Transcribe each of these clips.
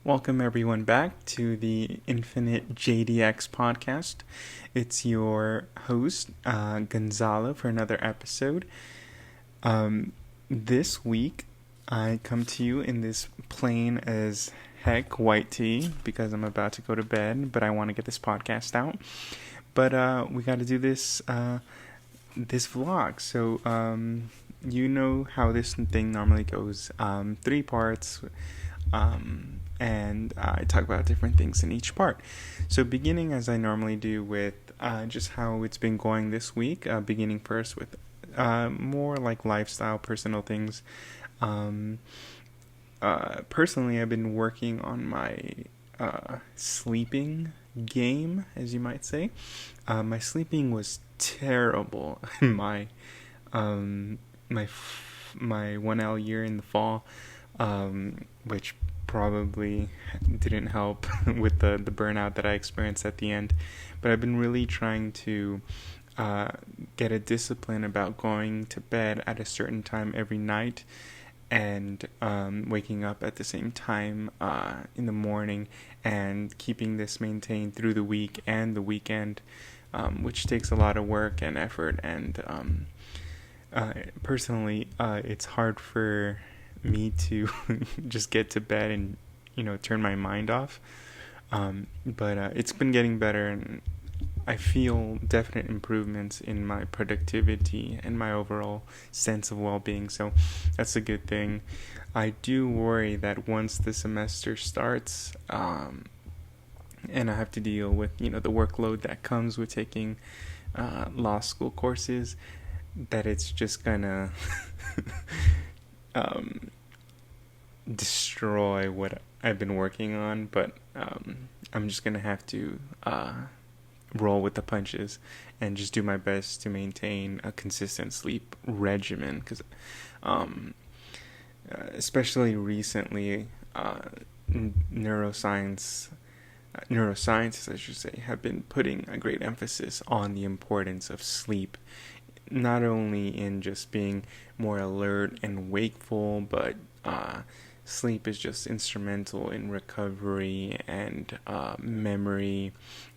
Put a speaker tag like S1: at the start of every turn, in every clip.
S1: Welcome everyone back to the Infinite JDX podcast. It's your host, Gonzalo, for another episode. This week, I come to you in this plain as heck white tee because I'm about to go to bed, but I want to get this podcast out. But we got to do this vlog. So you know how this thing normally goes. 3 parts. And I talk about different things in each part. So beginning as I normally do with just how it's been going this week, beginning first with more like lifestyle, personal things. Personally, I've been working on my sleeping game, as you might say. My sleeping was terrible in my 1L year in the fall, which probably didn't help with the burnout that I experienced at the end. But I've been really trying to get a discipline about going to bed at a certain time every night and waking up at the same time in the morning, and keeping this maintained through the week and the weekend, which takes a lot of work and effort. And personally, it's hard for me to just get to bed and turn my mind off, but it's been getting better, and I feel definite improvements in my productivity and my overall sense of well-being, so that's a good thing. I do worry that once the semester starts, and I have to deal with the workload that comes with taking law school courses, that it's just gonna destroy what I've been working on. But I'm just gonna have to roll with the punches and just do my best to maintain a consistent sleep regimen, because especially recently, neuroscientists, I should say, have been putting a great emphasis on the importance of sleep, not only in just being more alert and wakeful, but sleep is just instrumental in recovery and memory,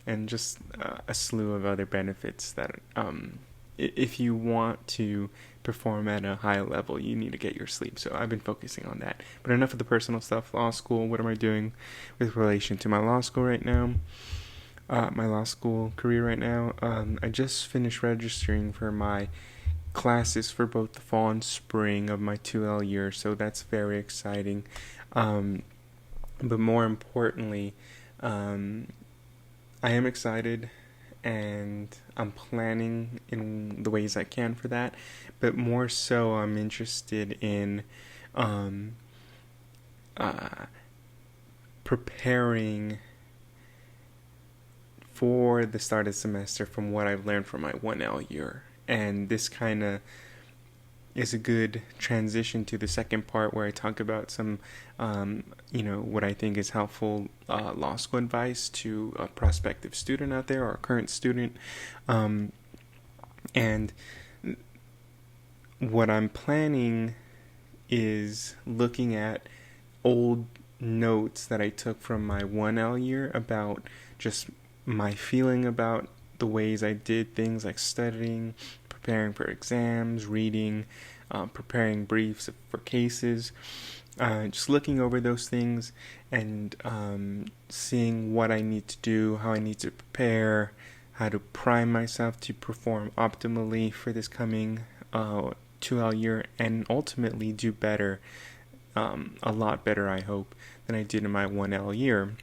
S1: and just a slew of other benefits that if you want to perform at a high level, you need to get your sleep. So I've been focusing on that. But enough of the personal stuff. Law school, what am I doing with relation to my law school right now? My law school career right now. I just finished registering for my classes for both the fall and spring of my 2L year, so that's very exciting. But more importantly, I am excited, and I'm planning in the ways I can for that. But more so, I'm interested in preparing for the start of the semester from what I've learned from my 1L year. And this kind of is a good transition to the second part, where I talk about some, what I think is helpful law school advice to a prospective student out there, or a current student. And what I'm planning is looking at old notes that I took from my 1L year about just my feeling about the ways I did things like studying, preparing for exams, reading, preparing briefs for cases, just looking over those things and seeing what I need to do, how I need to prepare, how to prime myself to perform optimally for this coming 2L year, and ultimately do better, a lot better, I hope, than I did in my 1L year.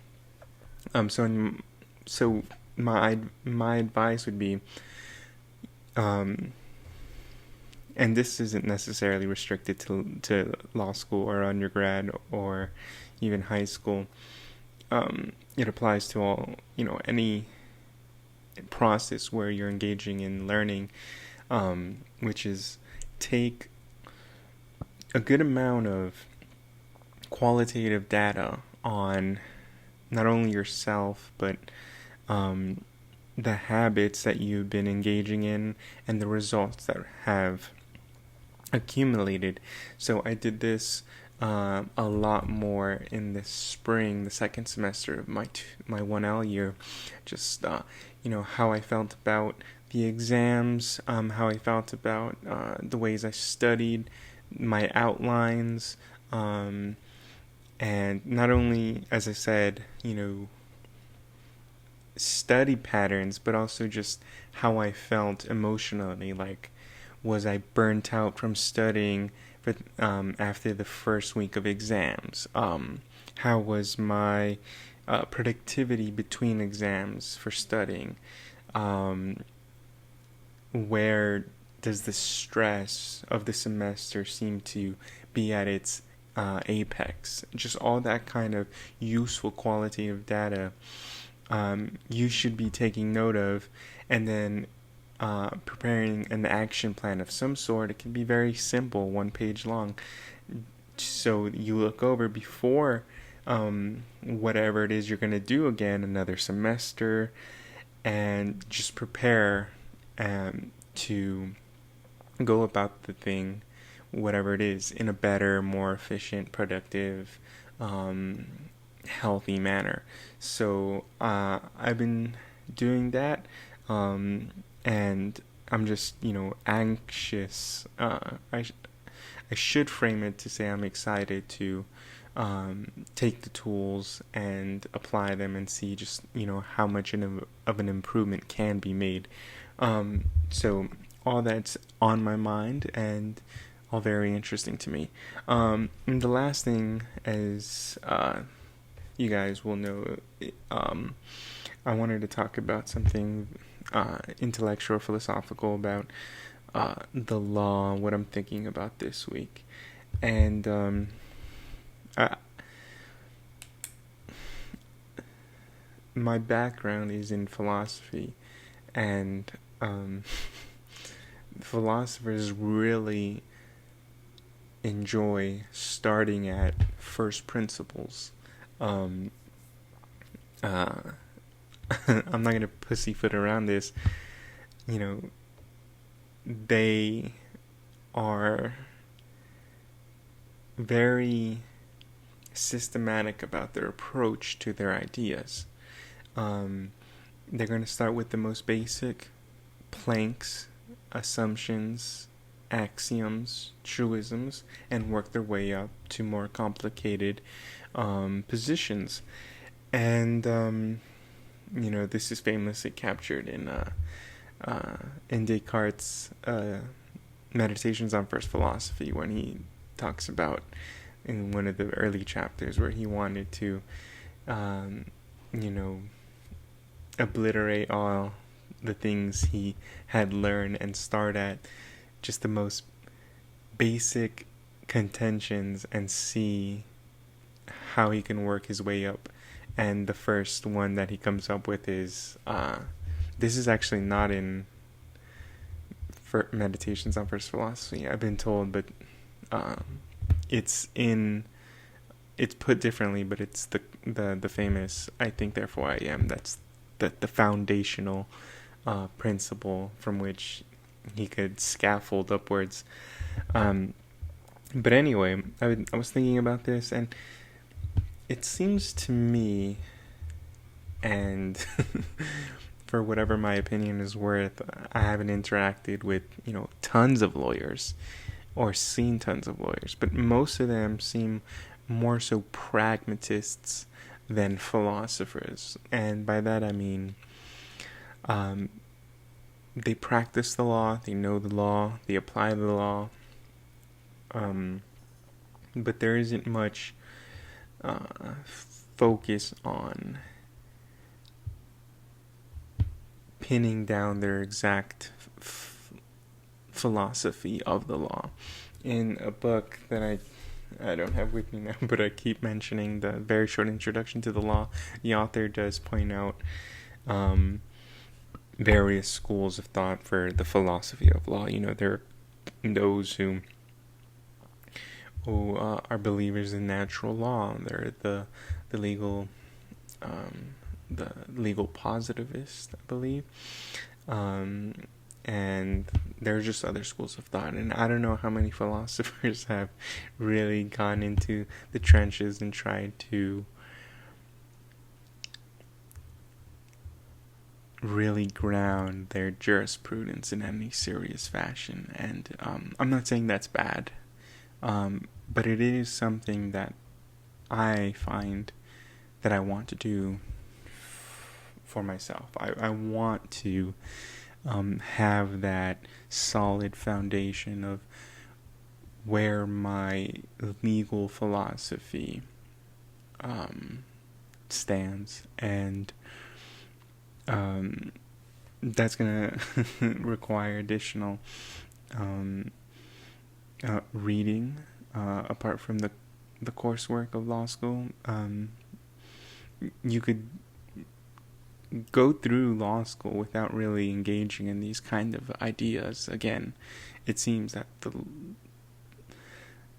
S1: So my advice would be, and this isn't necessarily restricted to law school or undergrad or even high school. It applies to all, any process where you're engaging in learning, which is take a good amount of qualitative data on not only yourself, but the habits that you've been engaging in and the results that have accumulated. So I did this a lot more in the spring, the second semester of my 1L year. Just how I felt about the exams, how I felt about the ways I studied, my outlines, and not only, as I said, study patterns, but also just how I felt emotionally. Like, was I burnt out from studying after the first week of exams? How was my productivity between exams for studying? Where does the stress of the semester seem to be at its apex? Just all that kind of useful qualitative data you should be taking note of, and then preparing an action plan of some sort. It can be very simple, 1 page long. So you look over before whatever it is you're going to do again another semester, and just prepare to go about the thing, whatever it is, in a better, more efficient, productive, healthy manner. So I've been doing that, and I'm just anxious. I should frame it to say I'm excited to take the tools and apply them and see just how much of an improvement can be made. So all that's on my mind and all very interesting to me. And the last thing is, you guys will know, I wanted to talk about something intellectual, philosophical about the law, what I'm thinking about this week. And my background is in philosophy, and philosophers really enjoy starting at first principles. I'm not gonna pussyfoot around this. They are very systematic about their approach to their ideas. They're going to start with the most basic planks, assumptions, axioms, truisms, and work their way up to more complicated positions. And this is famously captured in Descartes' Meditations on First Philosophy, when he talks about, in one of the early chapters, where he wanted to obliterate all the things he had learned and start at just the most basic contentions and see how he can work his way up. And the first one that he comes up with is, this is actually not in Meditations on First Philosophy, I've been told, but it's put differently, but it's the famous "I think therefore I am." That's the foundational principle from which he could scaffold upwards. But anyway, I was thinking about this, and it seems to me, and for whatever my opinion is worth, I haven't interacted with tons of lawyers or seen tons of lawyers, but most of them seem more so pragmatists than philosophers. And by that I mean they practice the law, they know the law, they apply the law, but there isn't much focus on pinning down their exact philosophy of the law. In a book that I don't have with me now, but I keep mentioning, the Very Short Introduction to the Law, the author does point out various schools of thought for the philosophy of law. There are those who are believers in natural law. There are the legal positivists, I believe, and there are just other schools of thought, and I don't know how many philosophers have really gone into the trenches and tried to really ground their jurisprudence in any serious fashion. And I'm not saying that's bad, but it is something that I find that I want to do for myself. I want to have that solid foundation of where my legal philosophy stands, and that's gonna require additional reading apart from the coursework of law school. You could go through law school without really engaging in these kind of ideas. Again, it seems that the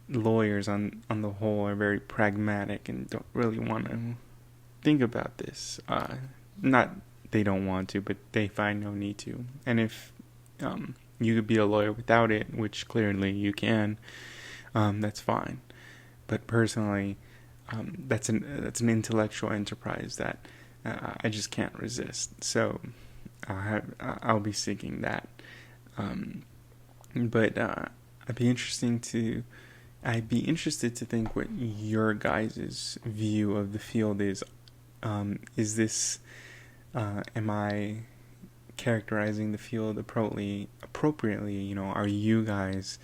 S1: lawyers on the whole are very pragmatic and don't really want to think about this. Not they don't want to, but they find no need to. And if you could be a lawyer without it, which clearly you can, that's fine. But personally, that's an intellectual enterprise that I just can't resist. So I'll be seeking that. But I'd be interested to think what your guys' view of the field is. Is this am I characterizing the field appropriately? You know, are you guys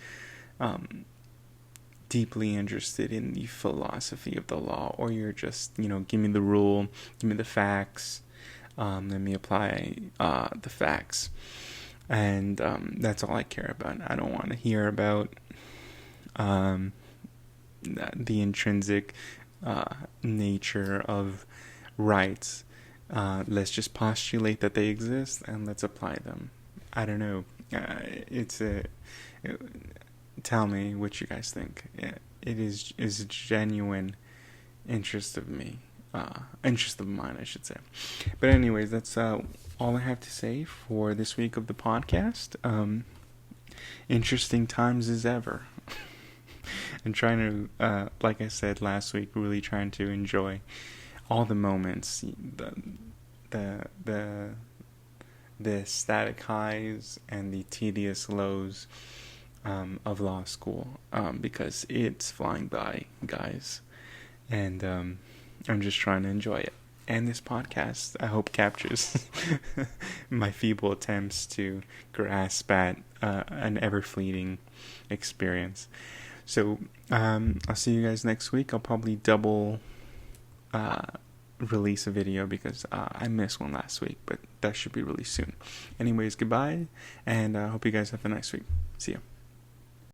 S1: deeply interested in the philosophy of the law, or you're just, give me the rule, give me the facts, let me apply the facts, and that's all I care about. I don't want to hear about the intrinsic nature of rights. Let's just postulate that they exist and let's apply them. I don't know. Tell me what you guys think. It is a genuine interest of mine, I should say. But anyways, that's all I have to say for this week of the podcast. Interesting times as ever. I'm trying to, like I said last week, really trying to enjoy all the moments, the static highs and the tedious lows of law school, because it's flying by, guys, and I'm just trying to enjoy it. And this podcast, I hope, captures my feeble attempts to grasp at an ever-fleeting experience. So I'll see you guys next week. I'll probably double release a video because I missed one last week, but that should be released soon. Anyways, goodbye, and I hope you guys have a nice week. See ya.